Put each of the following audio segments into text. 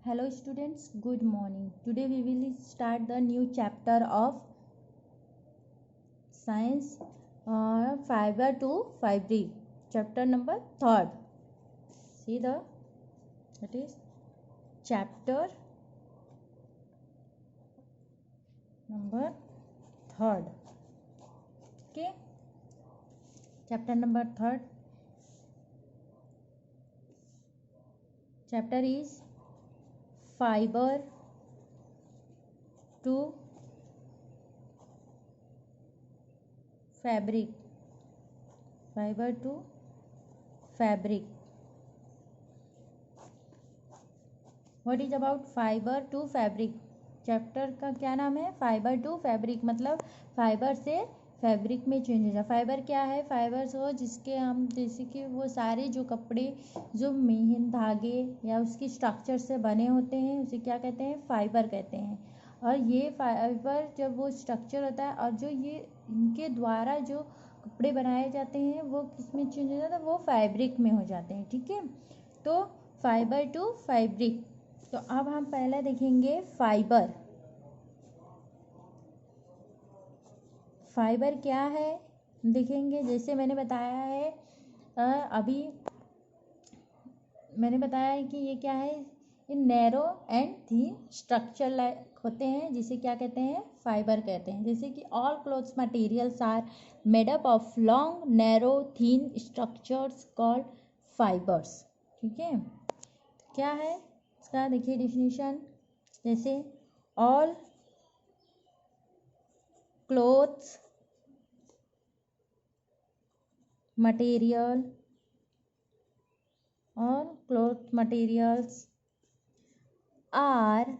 Hello students, good morning. Today we will start the new chapter of science fiber to fabric. Chapter number 3rd. See that is chapter number 3rd. Okay. Chapter number 3rd. Chapter is fiber to fabric. Fiber to fabric. What is about fiber to fabric? Chapter का क्या नाम है? Fibre to fabric, मतलब fibre से fabric में change हो जाए. Fibre क्या है? फाइबर्स वो जिसके हम जैसे कि वो सारे जो कपड़े जो मेन धागे या उसकी स्ट्रक्चर से बने होते हैं उसे क्या कहते हैं? फाइबर कहते हैं. और ये फाइबर जब वो स्ट्रक्चर होता है और जो ये इनके द्वारा जो कपड़े बनाए जाते हैं वो किस में चेंज हो जाता है? वो फैब्रिक में हो जाते हैं. ठीक है, तो फाइबर टू फैब्रिक. तो अब हम पहले देखेंगे फाइबर. फाइबर क्या है देखेंगे. जैसे मैंने बताया है अभी मैंने बताया है कि ये क्या है, ये narrow and thin structure like होते हैं जिसे क्या कहते हैं? फाइबर कहते हैं. जैसे कि all clothes materials are made up of long narrow thin structures called fibres. ठीक है, क्या है इसका देखिए डिफिनीशन. जैसे ऑल क्लोथ्स मटेरियल और cloth materials are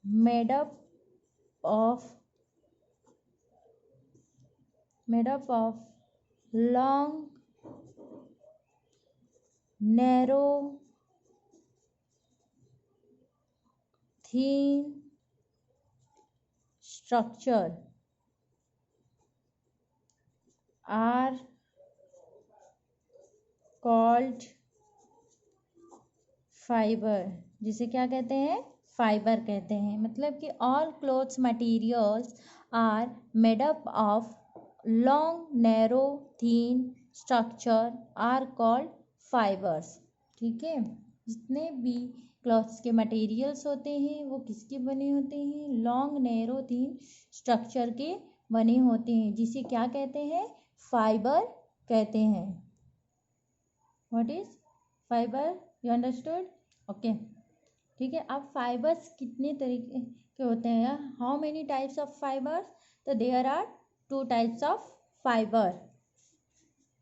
made up of long narrow thin structure are called fiber. जिसे क्या कहते हैं? फाइबर कहते हैं. मतलब कि all clothes materials are made up of long narrow thin structure are called fibres. ठीक है, जितने भी क्लॉथ्स के मटेरियल्स होते हैं वो किसके बने होते हैं? लॉन्ग नैरो थीन स्ट्रक्चर के बने होते हैं, जिसे क्या कहते हैं? फाइबर कहते हैं. What is fibre? You understood? Okay, ठीक है. अब फाइबर्स कितने तरीके के होते हैं? How many types of fibres? तो there are 2 types of fibre.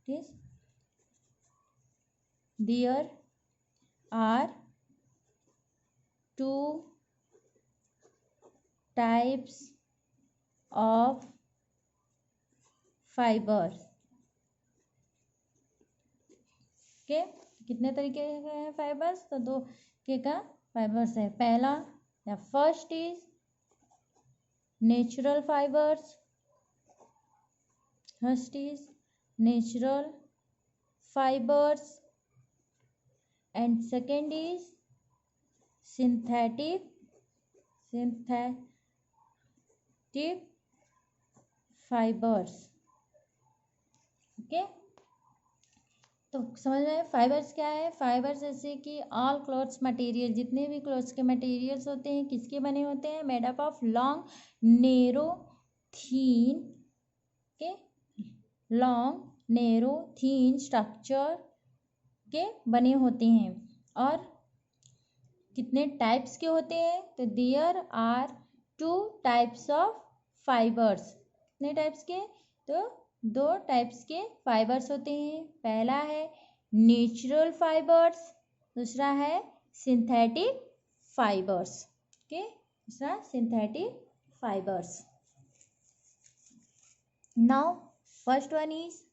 ठीक, there are 2 types of fibres. Okay, कितने तरीके के हैं फाइबर्स? तो 2 के का फाइबर्स है. पहला या first is natural fibres. First is natural fibres and second is synthetic fibers. Okay, तो समझ में आया फाइबर्स क्या है? फाइबर्स जैसे कि ऑल क्लॉथ्स मटेरियल, जितने भी क्लॉथ्स के मटेरियल्स होते हैं किसके बने होते हैं? Made up of long narrow thin के लॉन्ग नेरो थीन स्ट्रक्चर के बने होते हैं. और कितने टाइप्स के होते हैं? तो there are 2 types of fibres. कितने टाइप्स के? तो 2 टाइप्स के फाइबर्स होते हैं. पहला है नेचुरल फाइबर्स, दूसरा है सिंथेटिक फाइबर्स. ओके, दूसरा synthetic fibres. Now first one is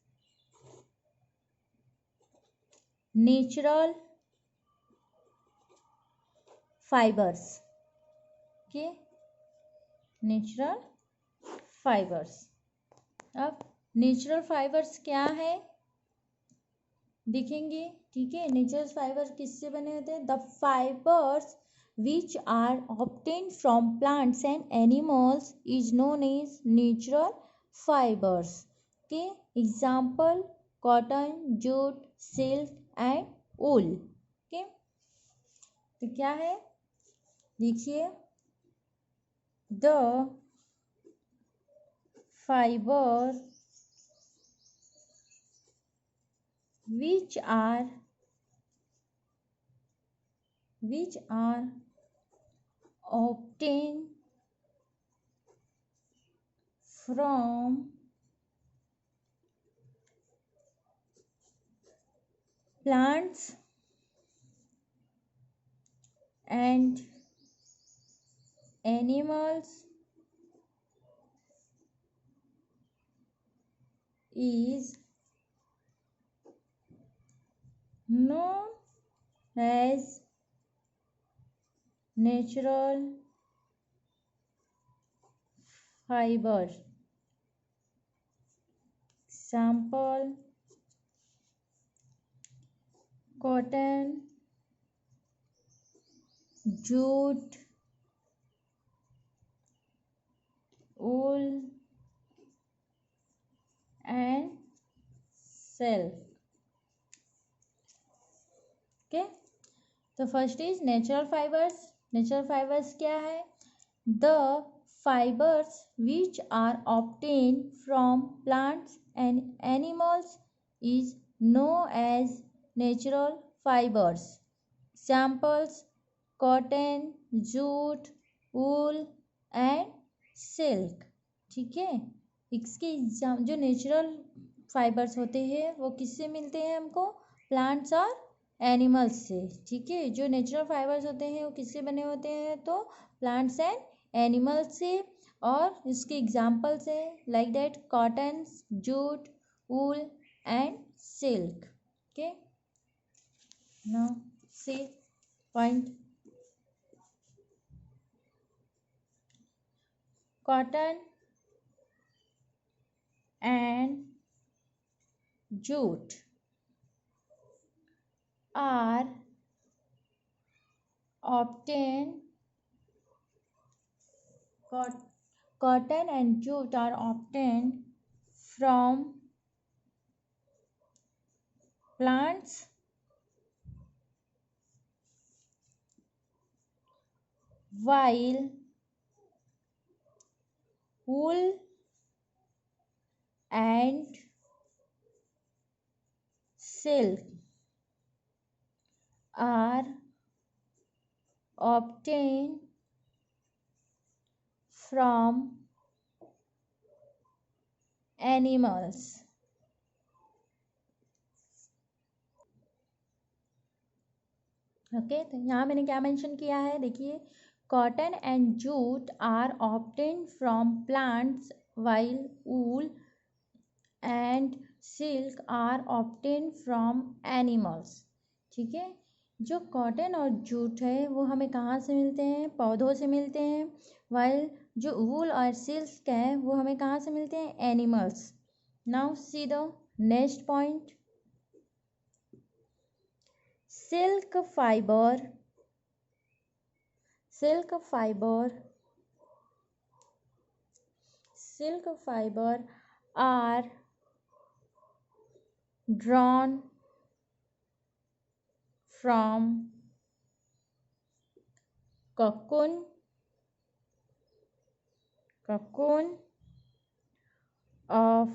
natural fibres. Okay, natural fibres. अब नेचुरल फाइबर्स क्या है दिखेंगे। ठीक है, नेचुरल फाइबर किससे बने होते हैं? The fibres which are obtain from plants and animals is known as natural fibres. के example cotton, jute, silk and wool. Okay, तो क्या है देखिए, the fibre which are obtained from plants and animals is known as natural fiber. Example cotton, jute, wool and silk. Okay, तो first is natural fibres. Natural fibres क्या है? The fibers which are obtained from plants and animals is known as natural fibers. Examples cotton, jute, wool and silk. ठीक है, इसके exam जो natural fibres होते हैं वो किससे मिलते हैं हमको? प्लांट्स और एनिमल्स से। ठीक है, जो नेचुरल फाइबर्स होते हैं वो किससे बने होते हैं? तो प्लांट्स एंड एनिमल्स से। और इसके एग्जाम्पल्स है like that cotton, jute, wool and silk. Okay, now see point. Cotton and jute are obtained cotton and jute are obtained from plants while wool and silk are obtained from animals. ओके, तो यहाँ मैंने क्या mention किया है देखिए, cotton and jute are obtain from plants while wool and silk are obtain from animals. ठीक है, जो कॉटन और जूट है वो हमें कहाँ से मिलते हैं? पौधों से मिलते हैं। वाइल जो वूल और सिल्क है वो हमें कहाँ से मिलते हैं? Animals. Now see the next point. Silk fibre are drawn from cocoon of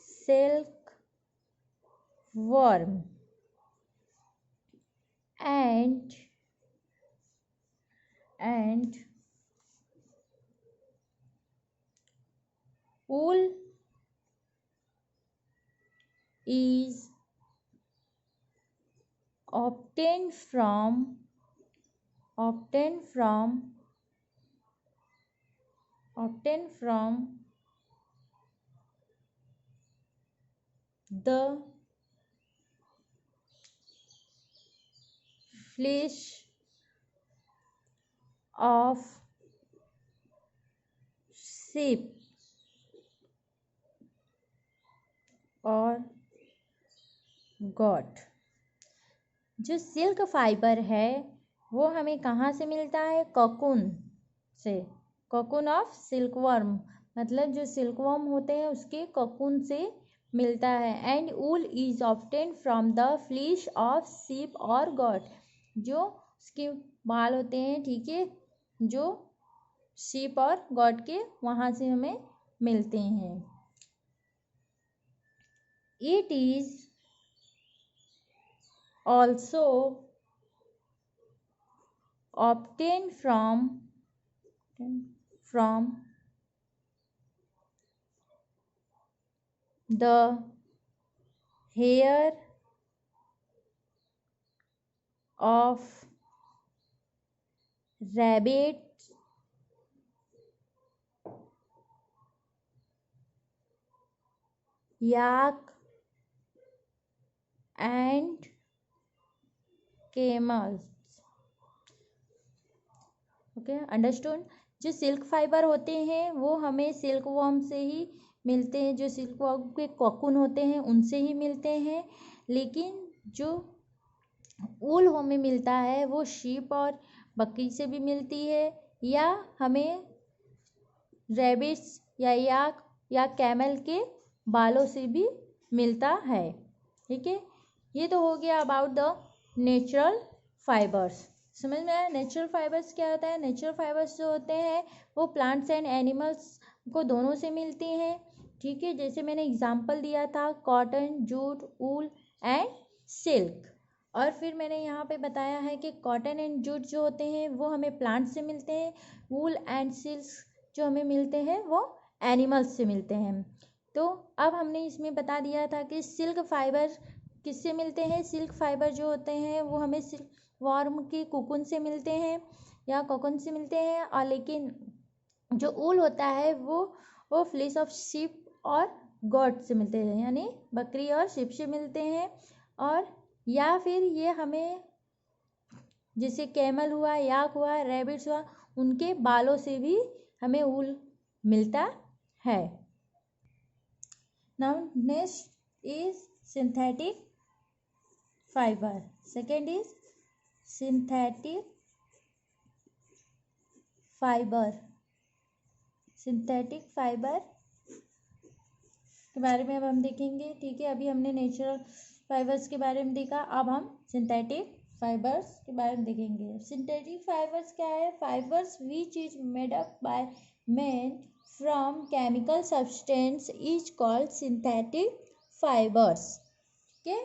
silkworm and wool is obtained from the flesh of sheep or got. जो सिल्क फाइबर है वो हमें कहाँ से मिलता है? कोकून से। कोकून ऑफ सिल्कवर्म, मतलब जो सिल्कवर्म होते हैं उसके कोकून से मिलता है। And wool is obtain from the fleece of sheep और गॉट, जो उसके बाल होते हैं, ठीक है, जो शीप और गॉट के वहाँ से हमें मिलते हैं। It is also obtained from the hair of rabbit, yak and camels। Okay, understood. जो सिल्क फाइबर होते हैं वो हमें सिल्क वॉर्म से ही मिलते हैं, जो सिल्क वॉर्म के कोकून होते हैं उनसे ही मिलते हैं। लेकिन जो ऊल हमें मिलता है वो शीप और बकरी से भी मिलती है, या हमें रैबिट्स या याक या कैमल के बालों से भी मिलता है। ठीक है, ये तो हो गया अबाउट द नेचुरल फाइबर्स। समझ में आया? नेचुरल फाइबर्स क्या होता है? नेचुरल फाइबर्स जो होते हैं वो प्लांट्स एंड एनिमल्स को दोनों से मिलती हैं। ठीक है, जैसे मैंने एग्जांपल दिया था cotton, jute, wool and silk. और फिर मैंने यहाँ पे बताया है कि कॉटन एंड जूट जो होते हैं वो हमें प्लांट से मिलते हैं, वूल एंड सिल्क जो हमें मिलते हैं वो एनिमल्स से मिलते हैं। तो अब हमने इसमें बता दिया था कि सिल्क फाइबर किससे मिलते हैं। सिल्क फाइबर जो होते हैं वो हमें सिल्क वॉर्म के कोकून से मिलते हैं या कोकून से मिलते हैं, और लेकिन जो ऊल होता है वो फ्लेश ऑफ शिप और गॉट से मिलते हैं, यानी बकरी और शिप से मिलते हैं। और या फिर ये हमें जैसे कैमल हुआ, याक हुआ, रैबिट्स हुआ, उनके बालों से भी हमें ऊल मिलता है। Now next is synthetic fibre. Second is synthetic fibre. Synthetic fibre के बारे में अब हम देखेंगे। ठीक है, अभी हमने नेचुरल फाइबर्स के बारे में देखा, अब हम सिंथेटिक फाइबर्स के बारे में देखेंगे। सिंथेटिक फाइबर्स क्या है? Fibres which is made up by man from chemical substance is called synthetic fibres. ठीक है,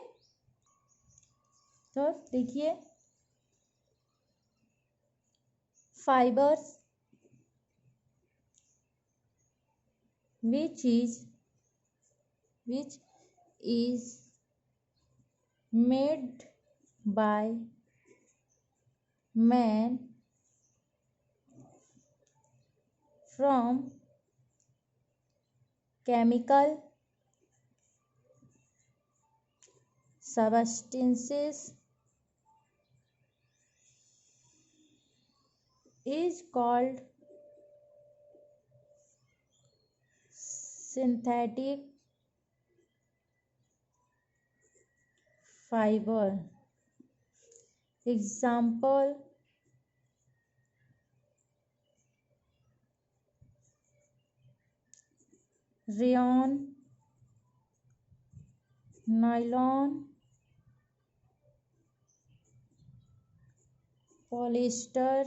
तो देखिए fibres which is made by man from chemical substances is called synthetic fiber। Example: rayon, nylon, polyester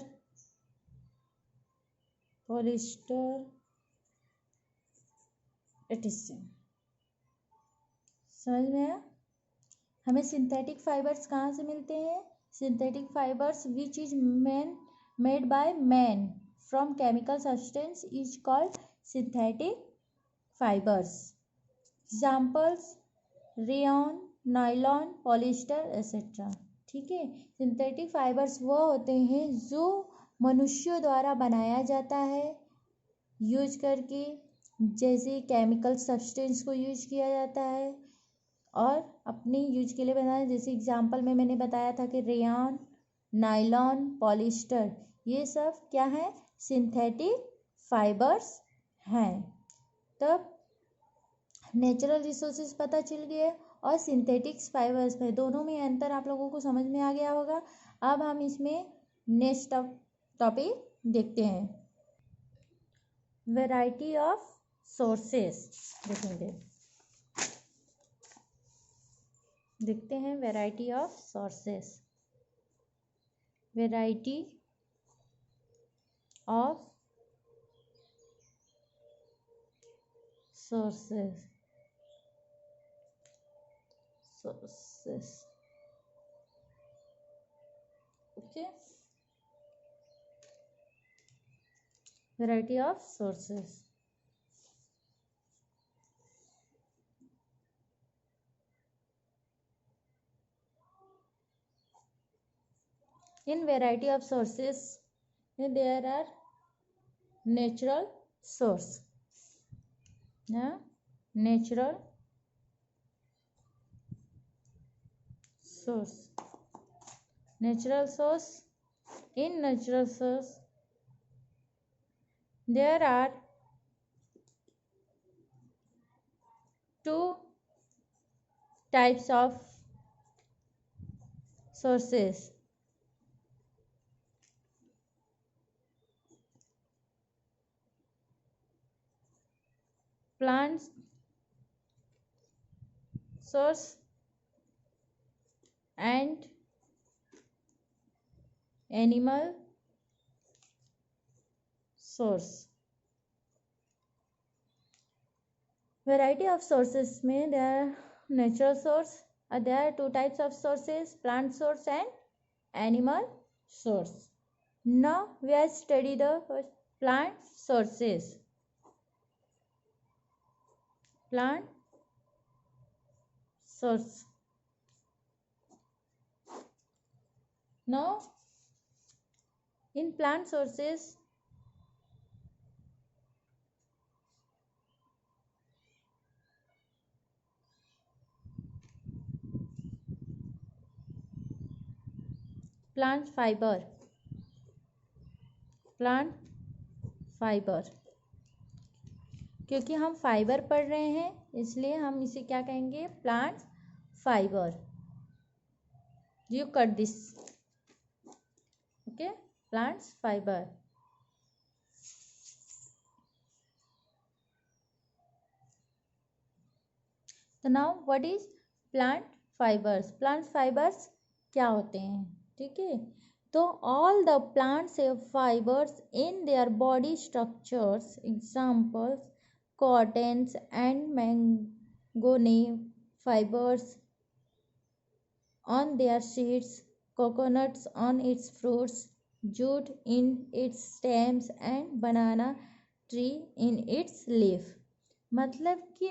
etc। समझ में आया? हमें synthetic fibres कहाँ से मिलते हैं? Synthetic fibres which is made by man from chemical substance is called synthetic fibres. Examples: rayon, nylon, polyester etcetera. ठीक है, सिंथेटिक फाइबर्स वो होते हैं जो मनुष्यों द्वारा बनाया जाता है यूज करके, जैसे केमिकल सब्सटेंस को यूज किया जाता है और अपने यूज के लिए बनाया। जैसे एग्जांपल में मैंने बताया था कि रेयन, नाइलॉन, पॉलिस्टर, ये सब क्या है? सिंथेटिक फाइबर्स हैं। तब नेचुरल रिसोर्सेज पता चल गए, और सिंथेटिक्स फाइबर्स में, दोनों में अंतर आप लोगों को समझ में आ गया होगा। अब हम इसमें नेक्स्ट टॉपिक देखते हैं, वैरायटी ऑफ सोर्सेस देखेंगे। देखते हैं variety of sources. Variety of sources, okay, variety of sources. In variety of sources, there are natural source. Natural source. Natural source. In natural source, there are two types of sources. Plant source and animal source. Variety of sources में there are natural source, there are two types of sources, plant source and animal source. Now we are study the plant sources. Plant source. Now in plant sources, plant fiber, plant fiber, क्योंकि हम fibre पढ़ रहे हैं इसलिए हम इसे क्या कहेंगे, plant fibre. You cut this, okay, plants fibre. तो now what is plant fibres. Plant fibres क्या होते हैं, ठीक है। तो all the plants have fibres in their body structures, examples cottons and मैंगोनीव fibers on their seeds, coconuts on its fruits, jute in its stems and banana tree in its leaf। मतलब कि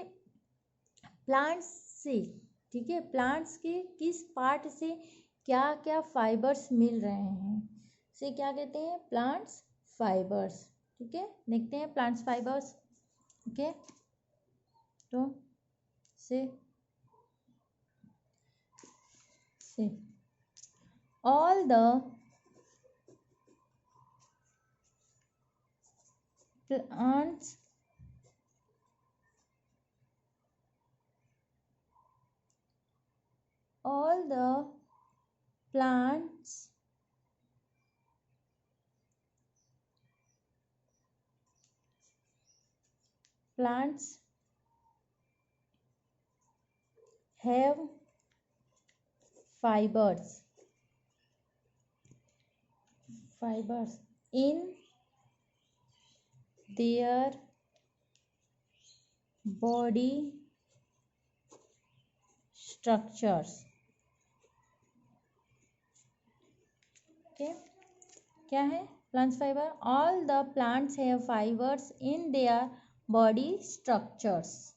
plants से, ठीक है, plants के किस part से क्या क्या फाइबर्स मिल रहे हैं, से क्या कहते हैं, प्लांट्स फाइबर्स। ठीक है, देखते हैं प्लांट्स फाइबर्स। ओके, तो से all the plants all the plants have fibers in their body structures। okay, क्या है plants fibre, all the plants have fibres in their body structures.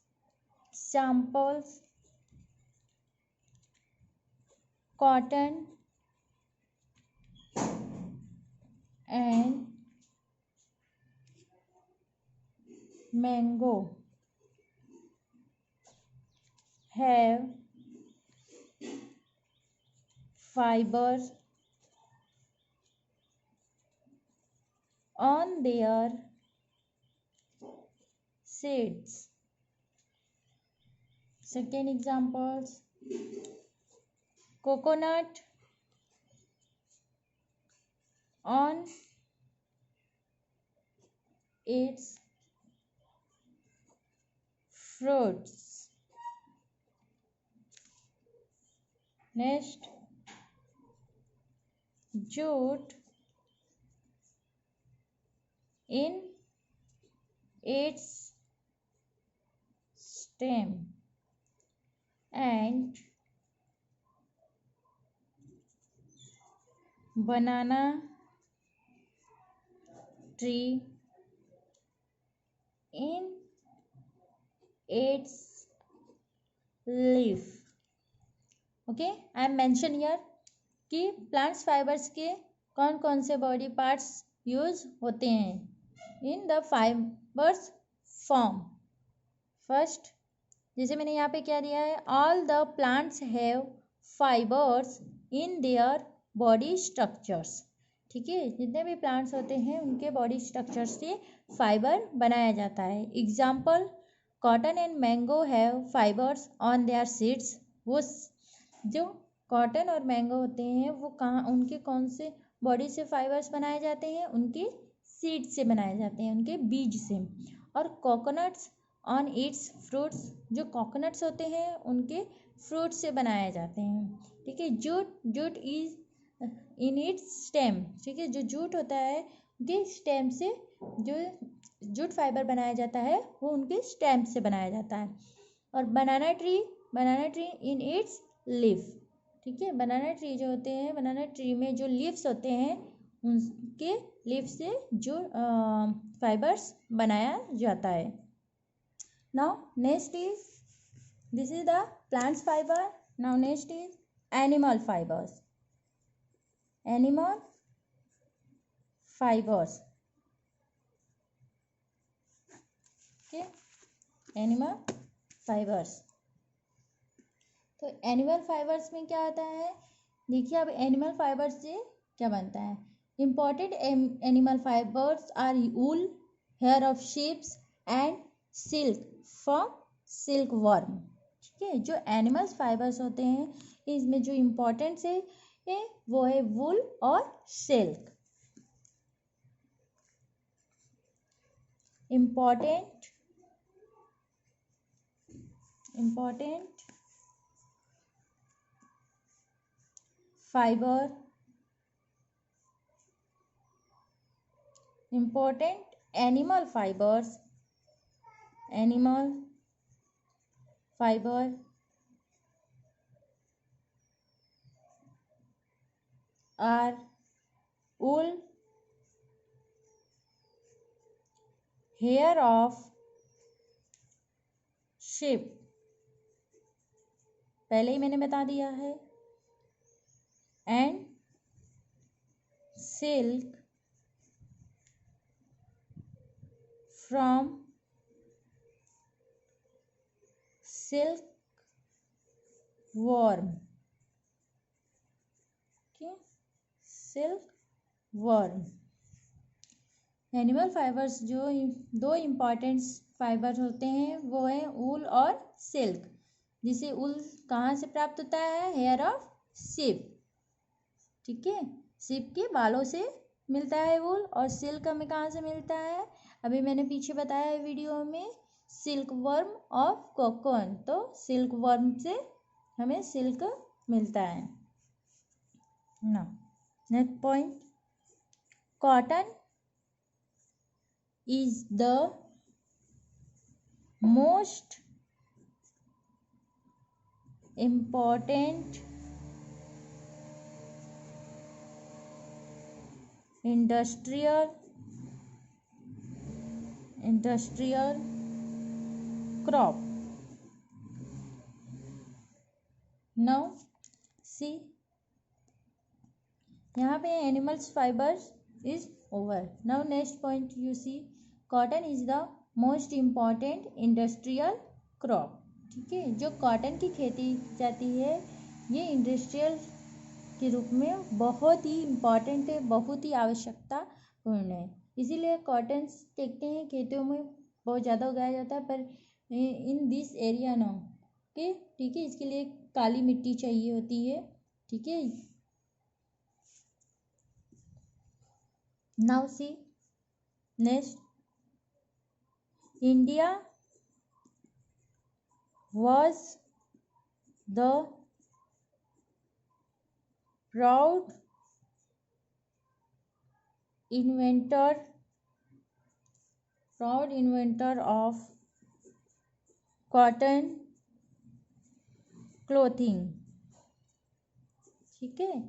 Examples cotton and mango have fibers on their seeds। Second examples coconut on its fruits. Next, jute in its stem and banana tree in its leaf. Okay, I am mention here कि plants fibres के कौन कौन से body parts use होते हैं in the fibres form. First, जैसे मैंने यहाँ पे क्या दिया है, all the plants have fibres in their body structures. ठीक है, जितने भी प्लांट्स होते हैं उनके बॉडी स्ट्रक्चर से फाइबर बनाया जाता है. Example, cotton and mango have fibres on their seeds. वो जो कॉटन और मैंगो होते हैं वो कहाँ, उनके कौन से बॉडी से फाइबर्स बनाए जाते हैं, उनके सीड से बनाए जाते हैं, उनके बीज से. और कोकोनट्स ऑन इट्स फ्रूट्स, जो कोकोनट्स होते हैं उनके फ्रूट से बनाए जाते हैं. ठीक है, jute is in its stem. ठीक है, जो जूट होता है उनके स्टेम से जो जूट फाइबर बनाया जाता है वो उनके स्टेम से बनाया जाता है. और बनाना ट्री इन इट्स लीफ. ठीक है, बनाना ट्री जो होते हैं, बनाना ट्री में जो लीव्स होते हैं उनके लीफ से जो फाइबर्स बनाया जाता है. Now next is, this is the plants fibre. Now next is animal fibres. Animal fibres. Okay, animal fibres. तो एनिमल फाइबर्स में क्या होता है, देखिए अब एनिमल फाइबर्स से क्या बनता है. Important animal fibres are wool, hair of sheeps and silk from silk worm. ठीक है, जो एनिमल्स फाइबर्स होते हैं इसमें जो इम्पोर्टेंट है वो है वूल और silk. Important fibre, important animal fibres, animal fibre are wool, hair of sheep. पहले ही मैंने बता दिया है. And silk from silk worm. Silk worm. Animal fibres जो दो इम्पॉर्टेंट फाइबर होते हैं वो है वूल और सिल्क. जिसे वूल कहाँ से प्राप्त होता है, हेयर ऑफ शिप. ठीक है, शिप के बालों से मिलता है वूल. और सिल्क हमें कहाँ से मिलता है, अभी मैंने पीछे बताया है वीडियो में, सिल्क वर्म ऑफ कोकोन. तो सिल्क वर्म से हमें सिल्क मिलता है ना. Next point, cotton is the most important industrial crop. Now see, यहाँ पे animals fibres is over. Now next point you see, cotton is the most important industrial crop. ठीक है, जो कॉटन की खेती जाती है ये इंडस्ट्रियल के रूप में बहुत ही इम्पॉर्टेंट है, बहुत ही आवश्यकतापूर्ण है. इसीलिए कॉटन देखते हैं खेतों में बहुत ज़्यादा उगाया जाता है, पर in this area no. Okay, ठीक है, इसके लिए काली मिट्टी चाहिए होती है, ठीक है। Now see next, India was the proud inventor of cotton clothing, ठीक है।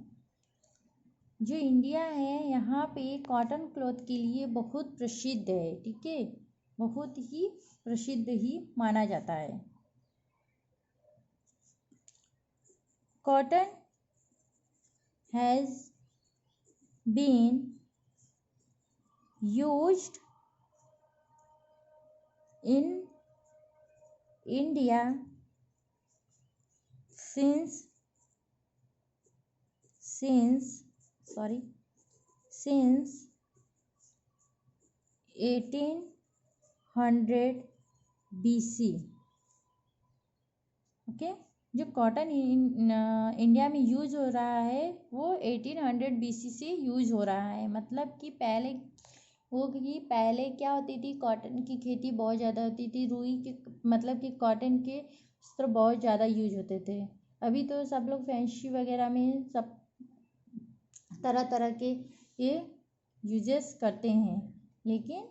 जो इंडिया है यहाँ पे कॉटन क्लॉथ के लिए बहुत प्रसिद्ध है, ठीक है, बहुत ही प्रसिद्ध ही माना जाता है। Cotton has been used in India since 1800 BC, okay. जो कॉटन इंडिया में यूज़ हो रहा है वो 1800 BC से यूज़ हो रहा है। मतलब कि पहले क्या होती थी, कॉटन की खेती बहुत ज़्यादा होती थी, रुई के मतलब कि कॉटन के वस्त्र बहुत ज़्यादा यूज होते थे। अभी तो सब लोग फैंसी वगैरह में सब तरह तरह के ये यूजेस करते हैं, लेकिन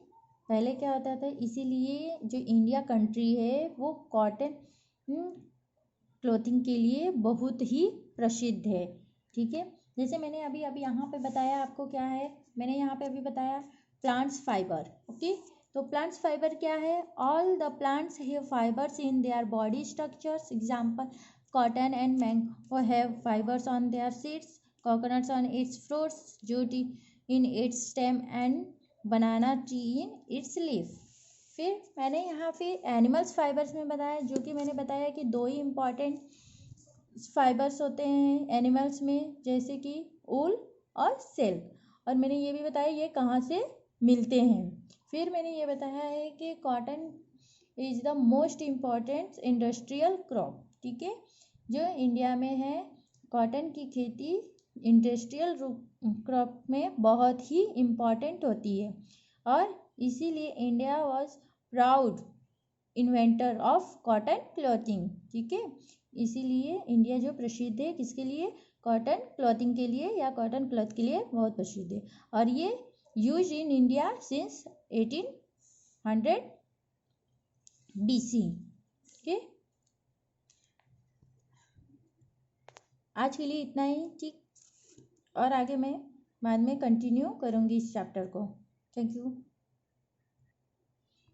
पहले क्या होता था। इसीलिए जो इंडिया कंट्री है वो कॉटन क्लोथिंग के लिए बहुत ही प्रसिद्ध है, ठीक है। जैसे मैंने अभी यहाँ पे बताया आपको क्या है, मैंने यहाँ पे अभी बताया प्लांट्स फाइबर, ओके। तो प्लांट्स फाइबर क्या है, all the plants have fibres in their body structures, example cotton and mango have fibres on their seeds, coconuts on its fruits, jute in its stem and banana tree in its leaf. फिर मैंने यहाँ पे animals fibres में बताया, जो कि मैंने बताया कि दो ही इम्पॉर्टेंट फाइबर्स होते हैं एनिमल्स में, जैसे कि ऊल और सिल्क। और मैंने ये भी बताया ये कहाँ से मिलते हैं। फिर मैंने ये बताया है कि cotton is the most important industrial crop, ठीक है। जो इंडिया में है कॉटन की खेती इंडस्ट्रियल क्रॉप में बहुत ही इम्पॉर्टेंट होती है, और इसीलिए India was proud inventor of cotton clothing, ठीक है। इसीलिए इंडिया जो प्रसिद्ध है किसके लिए, कॉटन क्लॉथिंग के लिए या कॉटन क्लॉथ के लिए बहुत प्रसिद्ध है। और ये use in India since 1800 BC, ठीक। आज के लिए इतना ही, ठीक। और आगे मैं बाद में कंटिन्यू करूँगी इस चैप्टर को। Thank you.